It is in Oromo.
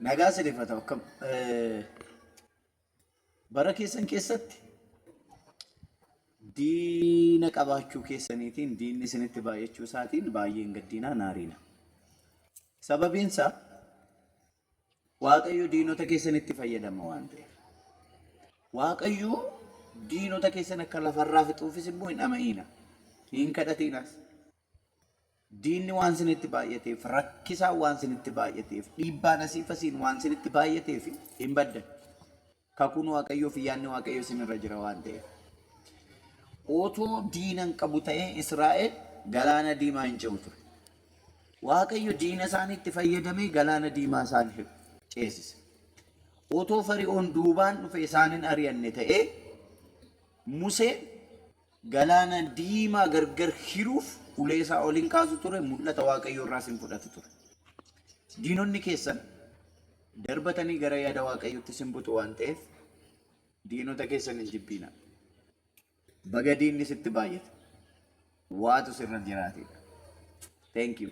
nagaa sirreeffata akkam bara keessan keessatti diina qabaachuu keessaniitiin diinni isinitti baay'achuu isaatiin baay'een gaddinaa naariina. Sababiin isaa Waaqayyo diinota keessanitti fayyadama waan ta'eef. Waaqayyo diinota keessan akka lafarraa fixuufis immoo hin dhama'ina. Hin kadhatiinas. Diinni waan isinitti baay'ateef, rakkisaan waan isinitti baay'ateef, dhiibbaan asiifasiin waan isinitti baay'ateef hin baddan. Kakuun Waaqayyoo fi yaadni Waaqayyo isinirra jira waan ta'eef. Otoo diinan qabu ta'ee Israa'el galaana diimaa hin ce'u ture. Waaqayyo diina isaaniitti fayyadamee galaana diimaa isaan ceesise. Otoo Fari'oon duubaan dhufe isaan hin ari'anne ta'ee Museen galaana diimaa gargar hiruuf ulee isaa oliin kaasu ture, mul'ata Waaqayyoo irraas hin fudhatu ture. Diinonni keessan darbatanii gara yaada Waaqayyootti isin butu waan ta'eef diinota keessan hin jibbiina. Baga diinni sitti baay'ate waatu sirra jiraatedha. Thank you.